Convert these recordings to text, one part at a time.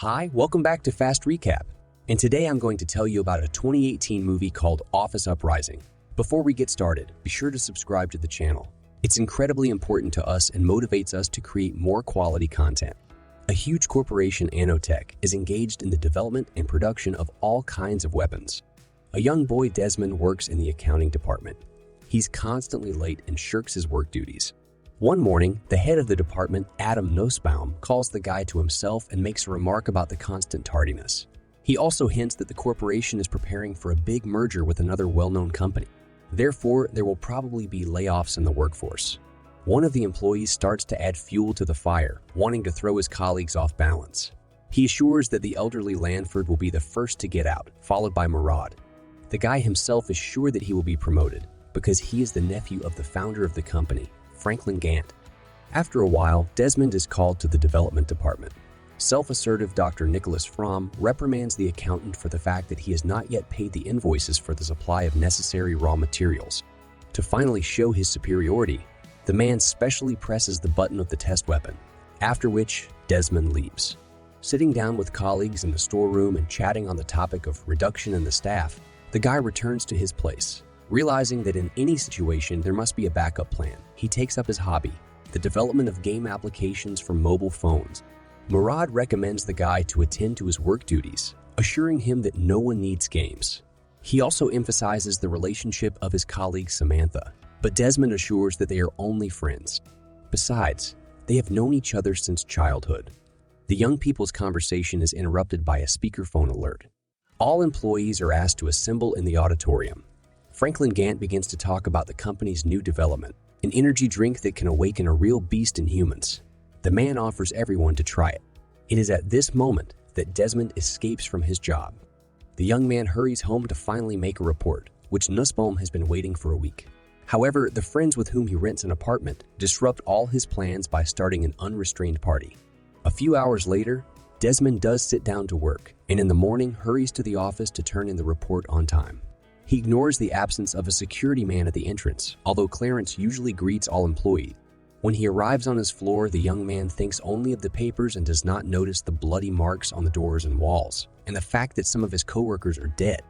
Hi, welcome back to Fast Recap. And today I'm going to tell you about a 2018 movie called Office Uprising. Before we get started, be sure to subscribe to the channel. It's incredibly important to us and motivates us to create more quality content. A huge corporation, Nanotech, is engaged in the development and production of all kinds of weapons. A young boy, Desmond, works in the accounting department. He's constantly late and shirks his work duties. One morning, the head of the department, Adam Nussbaum, calls the guy to himself and makes a remark about the constant tardiness. He also hints that the corporation is preparing for a big merger with another well-known company. Therefore, there will probably be layoffs in the workforce. One of the employees starts to add fuel to the fire, wanting to throw his colleagues off balance. He assures that the elderly Lanford will be the first to get out, followed by Murad. The guy himself is sure that he will be promoted because he is the nephew of the founder of the company, Franklin Gant. After a while, Desmond is called to the development department. Self-assertive Dr. Nicholas Fromm reprimands the accountant for the fact that he has not yet paid the invoices for the supply of necessary raw materials. To finally show his superiority, the man specially presses the button of the test weapon, after which Desmond leaves. Sitting down with colleagues in the storeroom and chatting on the topic of reduction in the staff, the guy returns to his place. Realizing that in any situation there must be a backup plan, he takes up his hobby, the development of game applications for mobile phones. Murad recommends the guy to attend to his work duties, assuring him that no one needs games. He also emphasizes the relationship of his colleague Samantha, but Desmond assures that they are only friends. Besides, they have known each other since childhood. The young people's conversation is interrupted by a speakerphone alert. All employees are asked to assemble in the auditorium. Franklin Gant begins to talk about the company's new development, an energy drink that can awaken a real beast in humans. The man offers everyone to try it. It is at this moment that Desmond escapes from his job. The young man hurries home to finally make a report, which Nussbaum has been waiting for a week. However, the friends with whom he rents an apartment disrupt all his plans by starting an unrestrained party. A few hours later, Desmond does sit down to work, and in the morning hurries to the office to turn in the report on time. He ignores the absence of a security man at the entrance, although Clarence usually greets all employees. When he arrives on his floor, the young man thinks only of the papers and does not notice the bloody marks on the doors and walls, and the fact that some of his coworkers are dead.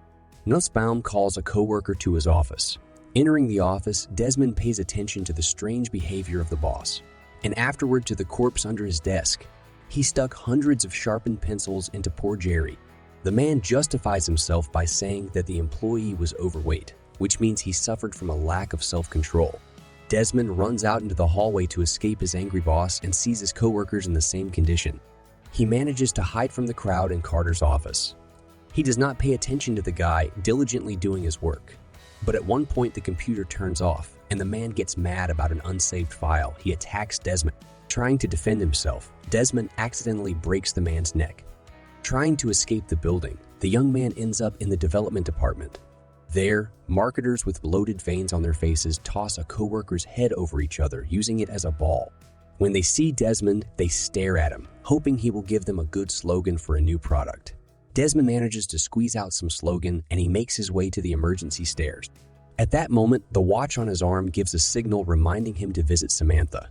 Nussbaum calls a coworker to his office. Entering the office, Desmond pays attention to the strange behavior of the boss, and afterward to the corpse under his desk. He stuck hundreds of sharpened pencils into poor Jerry. The man justifies himself by saying that the employee was overweight, which means he suffered from a lack of self-control. Desmond runs out into the hallway to escape his angry boss and sees his coworkers in the same condition. He manages to hide from the crowd in Carter's office. He does not pay attention to the guy diligently doing his work. But at one point the computer turns off and the man gets mad about an unsaved file. He attacks Desmond. Trying to defend himself, Desmond accidentally breaks the man's neck. Trying to escape the building, the young man ends up in the development department. There, marketers with bloated veins on their faces toss a coworker's head over each other, using it as a ball. When they see Desmond, they stare at him, hoping he will give them a good slogan for a new product. Desmond manages to squeeze out some slogan, and he makes his way to the emergency stairs. At that moment, the watch on his arm gives a signal reminding him to visit Samantha.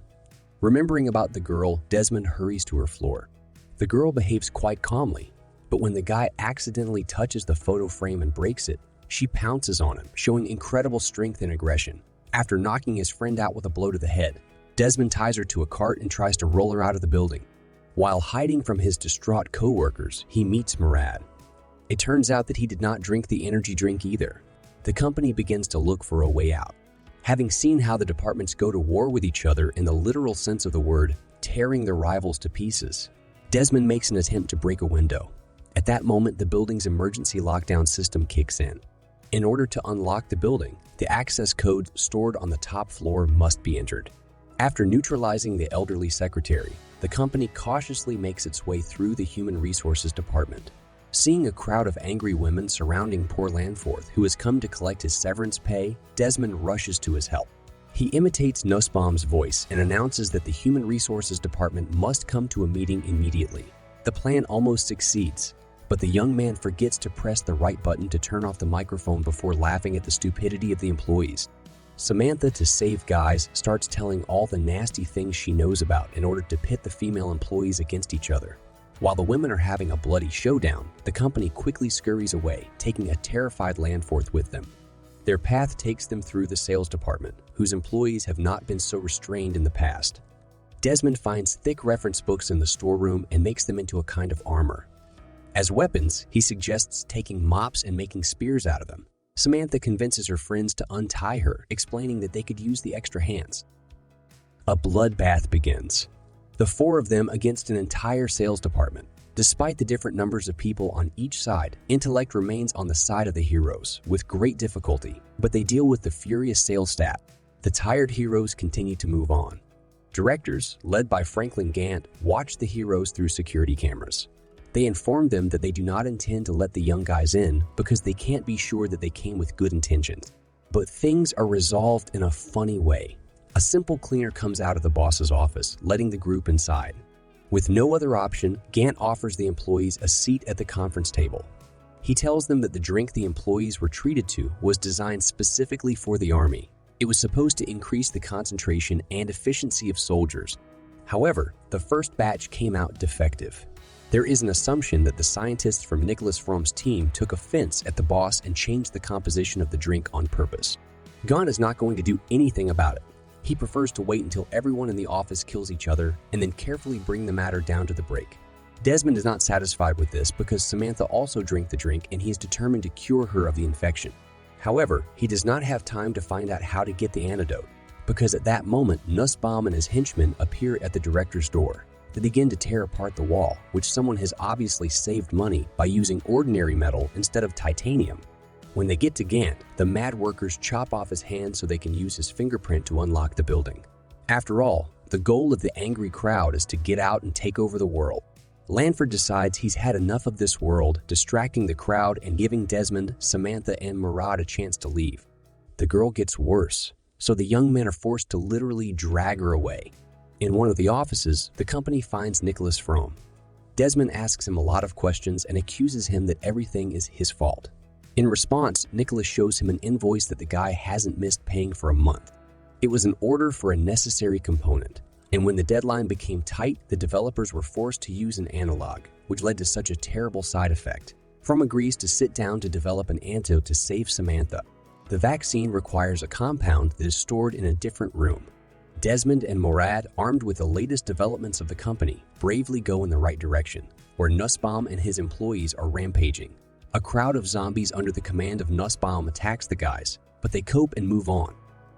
Remembering about the girl, Desmond hurries to her floor. The girl behaves quite calmly, but when the guy accidentally touches the photo frame and breaks it, she pounces on him, showing incredible strength and aggression. After knocking his friend out with a blow to the head, Desmond ties her to a cart and tries to roll her out of the building. While hiding from his distraught coworkers, he meets Murad. It turns out that he did not drink the energy drink either. The company begins to look for a way out. Having seen how the departments go to war with each other in the literal sense of the word, tearing their rivals to pieces, Desmond makes an attempt to break a window. At that moment, the building's emergency lockdown system kicks in. In order to unlock the building, the access code stored on the top floor must be entered. After neutralizing the elderly secretary, the company cautiously makes its way through the human resources department. Seeing a crowd of angry women surrounding poor Lanforth, who has come to collect his severance pay, Desmond rushes to his help. He imitates Nussbaum's voice and announces that the Human Resources Department must come to a meeting immediately. The plan almost succeeds, but the young man forgets to press the right button to turn off the microphone before laughing at the stupidity of the employees. Samantha, to save guys, starts telling all the nasty things she knows about in order to pit the female employees against each other. While the women are having a bloody showdown, the company quickly scurries away, taking a terrified Landforth with them. Their path takes them through the sales department, whose employees have not been so restrained in the past. Desmond finds thick reference books in the storeroom and makes them into a kind of armor. As weapons, he suggests taking mops and making spears out of them. Samantha convinces her friends to untie her, explaining that they could use the extra hands. A bloodbath begins. The four of them against an entire sales department. Despite the different numbers of people on each side, intellect remains on the side of the heroes, with great difficulty, but they deal with the furious sales staff. The tired heroes continue to move on. Directors, led by Franklin Gant, watch the heroes through security cameras. They inform them that they do not intend to let the young guys in because they can't be sure that they came with good intentions. But things are resolved in a funny way. A simple cleaner comes out of the boss's office, letting the group inside. With no other option, Gant offers the employees a seat at the conference table. He tells them that the drink the employees were treated to was designed specifically for the army. It was supposed to increase the concentration and efficiency of soldiers. However, the first batch came out defective. There is an assumption that the scientists from Nicholas Fromm's team took offense at the boss and changed the composition of the drink on purpose. Gant is not going to do anything about it. He prefers to wait until everyone in the office kills each other and then carefully bring the matter down to the break. Desmond is not satisfied with this because Samantha also drank the drink and he is determined to cure her of the infection. However, he does not have time to find out how to get the antidote, because at that moment, Nussbaum and his henchmen appear at the director's door. They begin to tear apart the wall, which someone has obviously saved money by using ordinary metal instead of titanium. When they get to Gant, the mad workers chop off his hand so they can use his fingerprint to unlock the building. After all, the goal of the angry crowd is to get out and take over the world. Lanford decides he's had enough of this world, distracting the crowd and giving Desmond, Samantha, and Murad a chance to leave. The girl gets worse, so the young men are forced to literally drag her away. In one of the offices, the company finds Nicholas Fromm. Desmond asks him a lot of questions and accuses him that everything is his fault. In response, Nicholas shows him an invoice that the guy hasn't missed paying for a month. It was an order for a necessary component, and when the deadline became tight, the developers were forced to use an analog, which led to such a terrible side effect. Fromm agrees to sit down to develop an antidote to save Samantha. The vaccine requires a compound that is stored in a different room. Desmond and Murad, armed with the latest developments of the company, bravely go in the right direction, where Nussbaum and his employees are rampaging. A crowd of zombies under the command of Nussbaum attacks the guys, but they cope and move on.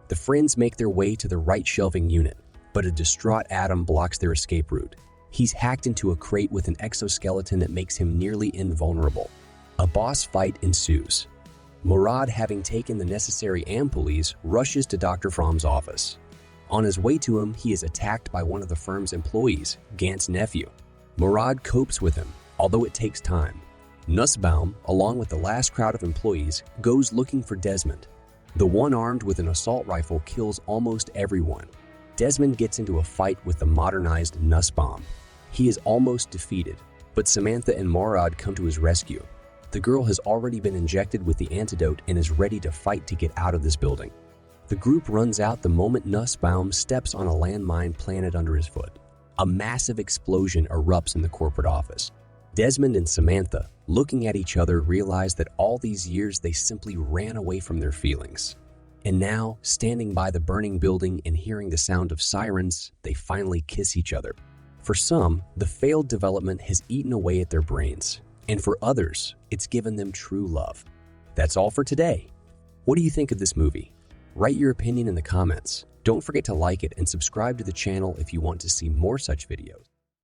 The friends make their way to the right shelving unit, but a distraught Adam blocks their escape route. He's hacked into a crate with an exoskeleton that makes him nearly invulnerable. A boss fight ensues. Murad, having taken the necessary ampoules, rushes to Dr. Fromm's office. On his way to him, he is attacked by one of the firm's employees, Gant's nephew. Murad copes with him, although it takes time. Nussbaum, along with the last crowd of employees, goes looking for Desmond. The one armed with an assault rifle kills almost everyone. Desmond gets into a fight with the modernized Nussbaum. He is almost defeated, but Samantha and Murad come to his rescue. The girl has already been injected with the antidote and is ready to fight to get out of this building. The group runs out the moment Nussbaum steps on a landmine planted under his foot. A massive explosion erupts in the corporate office. Desmond and Samantha, looking at each other, realize that all these years they simply ran away from their feelings. And now, standing by the burning building and hearing the sound of sirens, they finally kiss each other. For some, the failed development has eaten away at their brains, and for others, it's given them true love. That's all for today. What do you think of this movie? Write your opinion in the comments. Don't forget to like it and subscribe to the channel if you want to see more such videos.